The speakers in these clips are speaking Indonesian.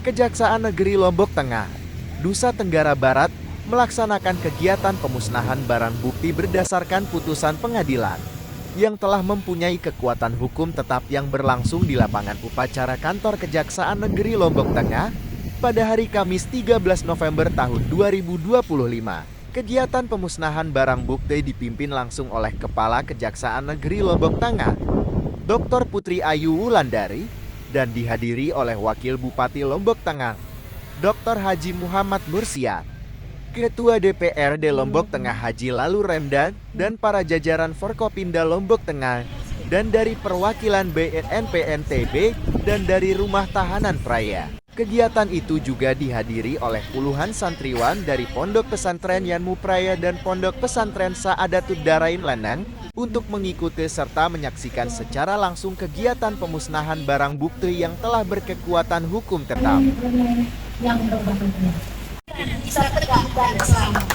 Kejaksaan Negeri Lombok Tengah, Nusa Tenggara Barat, melaksanakan kegiatan pemusnahan barang bukti berdasarkan putusan pengadilan yang telah mempunyai kekuatan hukum tetap yang berlangsung di lapangan upacara kantor Kejaksaan Negeri Lombok Tengah pada hari Kamis 13 November tahun 2025. Kegiatan pemusnahan barang bukti dipimpin langsung oleh Kepala Kejaksaan Negeri Lombok Tengah, Dr. Putri Ayu Wulandari, dan dihadiri oleh Wakil Bupati Lombok Tengah, Dr. Haji Muhammad Mursyad, Ketua DPRD Lombok Tengah Haji Lalu Remdan, dan para jajaran Forkopimda Lombok Tengah, dan dari perwakilan BNN NTB dan dari Rumah Tahanan Praia. Kegiatan itu juga dihadiri oleh puluhan santriwan dari Pondok Pesantren Yanmu Praia dan Pondok Pesantren Saadatud Darain Lanang untuk mengikuti serta menyaksikan secara langsung kegiatan pemusnahan barang bukti yang telah berkekuatan hukum tetap. Bisa tegak dan selamat.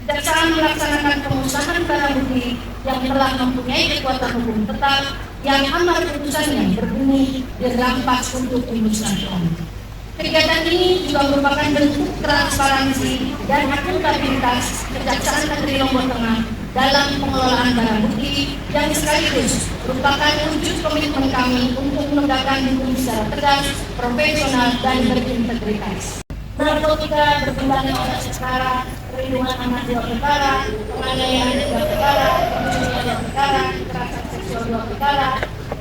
Kejaksaan melaksanakan pemusnahan barang bukti yang telah mempunyai kekuatan hukum tetap yang amar putusannya berbunyi dirampas untuk dimusnahkan. Kegiatan ini juga merupakan bentuk transparansi dan akuntabilitas Kejaksaan Negeri Lombok Tengah dalam pengelolaan barang bukti yang sekaligus merupakan wujud komitmen kami untuk menegakkan hukum secara tegas, profesional, dan berintegritas. Narkotika berkembang oleh sekarang, perlindungan anak 2 perkara, penganiayaan 2 perkara, pencurian 2 perkara, kekerasan seksual 2 perkara,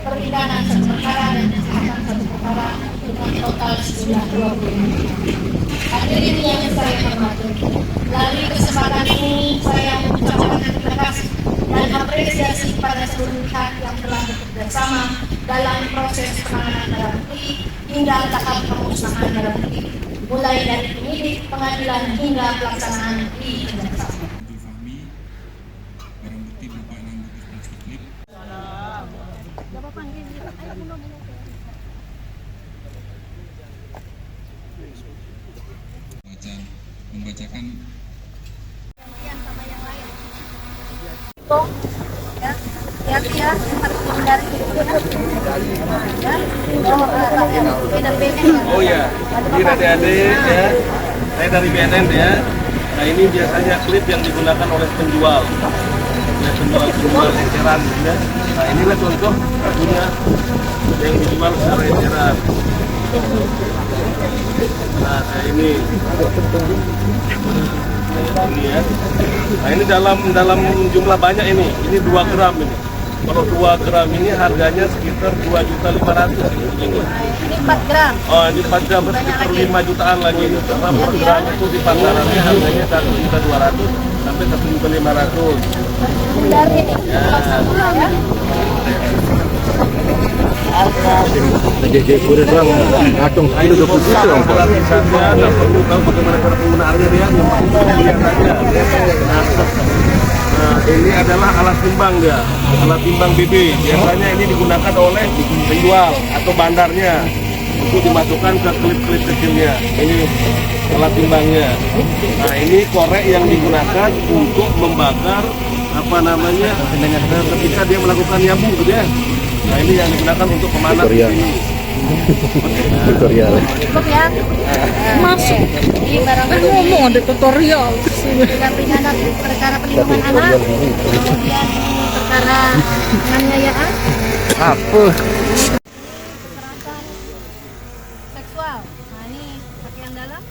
perikanan 1 perkara, dan kejahatan 1 perkara dengan total sejumlah 20. Hadirin yang saya hormati, melalui kesempatan ini saya mengucapkan terima kasih dan apresiasi kepada seluruh pihak yang telah bekerja sama dalam proses penanganan barang bukti hingga tahap pemusnahan barang bukti, mulai dari penyidik, pengadilan hingga pelaksanaan di kejaksaan. Membacakan Sama yang lain. Ya, lihat harus menghindari ya. Oh ya, ini adik-adik ya. Saya dari BNN ya. Nah ini biasanya klip yang digunakan oleh penjual. Ya, penjual eceran ya. Nah inilah contoh punya yang dijual secara eceran. Nah ini ya. Nah ini dalam jumlah banyak ini 2 gram ini. Kalau 2 gram ini harganya sekitar 2.500.000 ini. Ini 4 gram. Oh ini 4 gram sekitar 5 jutaan lagi. Karena per gram itu di pasarannya harganya 1.200.000 sampai 1.500.000. Dari ini. Ya. jadi kurir lang atong kilo 20 juta ang Cara lapisannya nggak perlu tahu bagaimana cara penggunaannya dia, yang penting lihat aja. Nah, ini adalah alat timbang dia, alat timbang BB. Biasanya ini digunakan oleh penjual atau bandarnya untuk dimasukkan ke klip-klip kecilnya. Ini alat timbangnya. Nah, ini korek yang digunakan untuk membakar ketika dia melakukan nyabu gitu ya. Nah, ini yang digunakan untuk pemanas di sini. tutorial. Cukup ya. Masuk. Ini barang ngomong ada tutorial. Dampingan perkara perlindungan anak, kemudian perkara penganiayaan, Apa? kekerasan seksual. Nah ini pakaian dalam,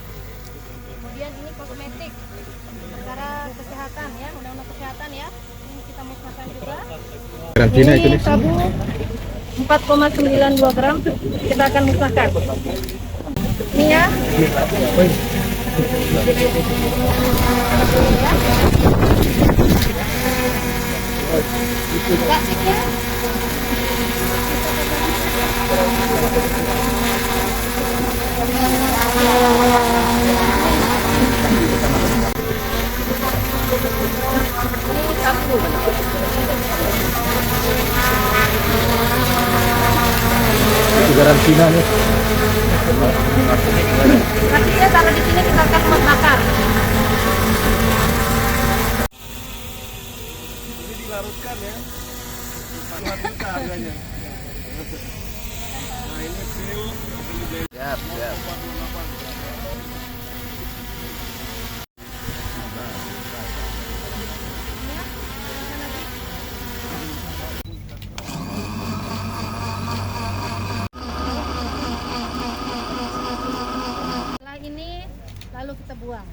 kemudian ini kosmetik, perkara kesehatan ya, undang-undang kesehatan ya. Ini kita musnahkan juga. Karantina itu Ini nih. sabu 4,92 gram kita akan musnahkan. Ini ya. Plastiknya. Ini sabu. Itu karantina nih. Artinya kalau di sini kita akan membakar. Ini dilarutkan ya. 4 juta harganya. ruang.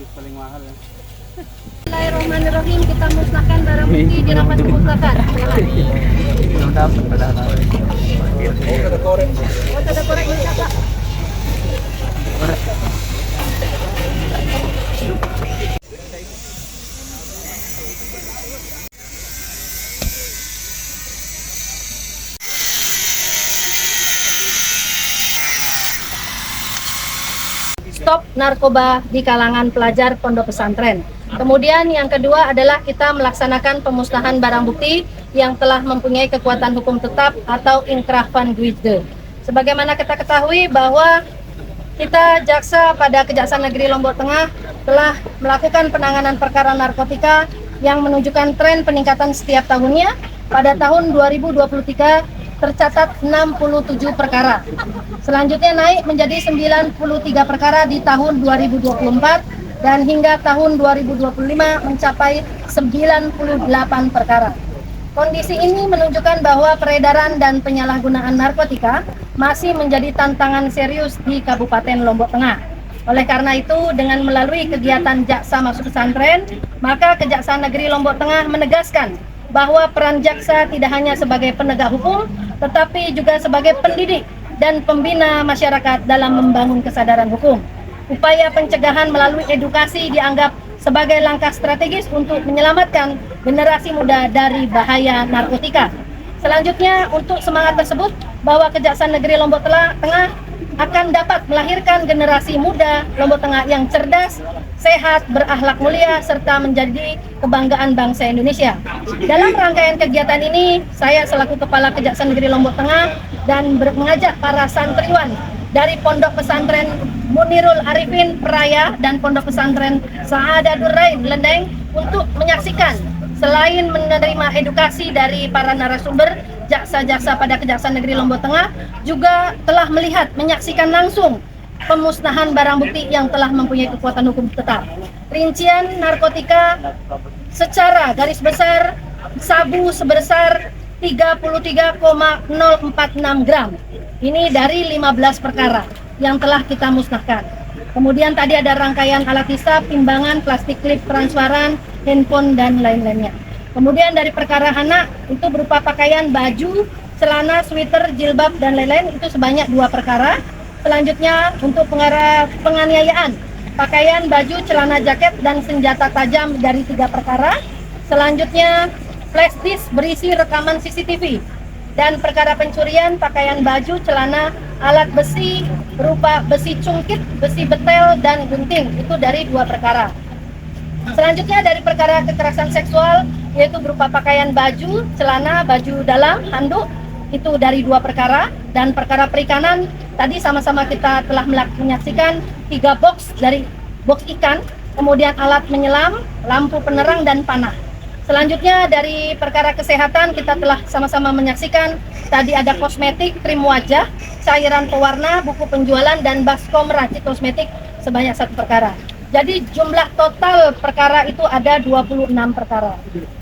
Paling mahal ya. Bismillahirrahmanirrahim, kita musnahkan barang bukti di rampas pemusnahan. Belum dapat padahal. Ada korek bisa, Pak. Stop narkoba di kalangan pelajar pondok pesantren. Kemudian yang kedua adalah kita melaksanakan pemusnahan barang bukti yang telah mempunyai kekuatan hukum tetap atau inkrah van Guisde. Sebagaimana kita ketahui bahwa kita jaksa pada Kejaksaan Negeri Lombok Tengah telah melakukan penanganan perkara narkotika yang menunjukkan tren peningkatan setiap tahunnya. Pada tahun 2023 tercatat 67 perkara. Selanjutnya naik menjadi 93 perkara di tahun 2024 dan hingga tahun 2025 mencapai 98 perkara. Kondisi ini menunjukkan bahwa peredaran dan penyalahgunaan narkotika masih menjadi tantangan serius di Kabupaten Lombok Tengah. Oleh karena itu, dengan melalui kegiatan Jaksa Masuk Pesantren, maka Kejaksaan Negeri Lombok Tengah menegaskan bahwa peran jaksa tidak hanya sebagai penegak hukum, tetapi juga sebagai pendidik dan pembina masyarakat dalam membangun kesadaran hukum. Upaya pencegahan melalui edukasi dianggap sebagai langkah strategis untuk menyelamatkan generasi muda dari bahaya narkotika. Selanjutnya, untuk semangat tersebut, bahwa Kejaksaan Negeri Lombok Tengah akan dapat melahirkan generasi muda Lombok Tengah yang cerdas, sehat, berakhlak mulia, serta menjadi kebanggaan bangsa Indonesia. Dalam rangkaian kegiatan ini, saya selaku Kepala Kejaksaan Negeri Lombok Tengah dan mengajak para santriwan dari Pondok Pesantren Munirul Arifin Peraya dan Pondok Pesantren Saadatul Rain Lendeng untuk menyaksikan, selain menerima edukasi dari para narasumber jaksa-jaksa pada Kejaksaan Negeri Lombok Tengah, juga telah melihat, menyaksikan langsung pemusnahan barang bukti yang telah mempunyai kekuatan hukum tetap. Rincian narkotika secara garis besar, sabu sebesar 33,046 gram. Ini dari 15 perkara yang telah kita musnahkan. Kemudian tadi ada rangkaian alat hisap, timbangan, plastik klip, transparan, handphone, dan lain-lainnya. Kemudian dari perkara anak, itu berupa pakaian, baju, celana, sweater, jilbab, dan lain-lain, itu sebanyak 2 perkara. Selanjutnya untuk penganiayaan, pakaian, baju, celana, jaket, dan senjata tajam dari 3 perkara. Selanjutnya flash disk berisi rekaman CCTV. Dan perkara pencurian, pakaian, baju, celana, alat besi berupa besi cungkit, besi betel, dan gunting, itu dari 2 perkara. Selanjutnya dari perkara kekerasan seksual, yaitu berupa pakaian, baju, celana, baju dalam, handuk, itu dari 2 perkara. Dan perkara perikanan, tadi sama-sama kita telah menyaksikan 3 box dari box ikan, kemudian alat menyelam, lampu penerang, dan panah. Selanjutnya dari perkara kesehatan, kita telah sama-sama menyaksikan tadi ada kosmetik, krim wajah, cairan pewarna, buku penjualan, dan baskom racik kosmetik sebanyak 1 perkara. Jadi jumlah total perkara itu ada 26 perkara.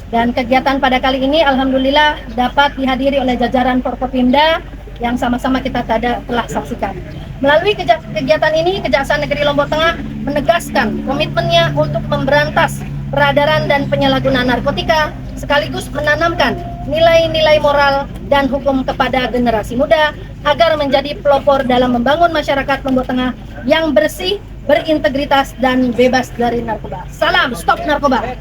Dan kegiatan pada kali ini alhamdulillah dapat dihadiri oleh jajaran Forkopimda yang sama-sama kita telah saksikan. Melalui kegiatan ini, Kejaksaan Negeri Lombok Tengah menegaskan komitmennya untuk memberantas peredaran dan penyalahgunaan narkotika, sekaligus menanamkan nilai-nilai moral dan hukum kepada generasi muda agar menjadi pelopor dalam membangun masyarakat Lombok Tengah yang bersih, berintegritas, dan bebas dari narkoba. Salam stop narkoba.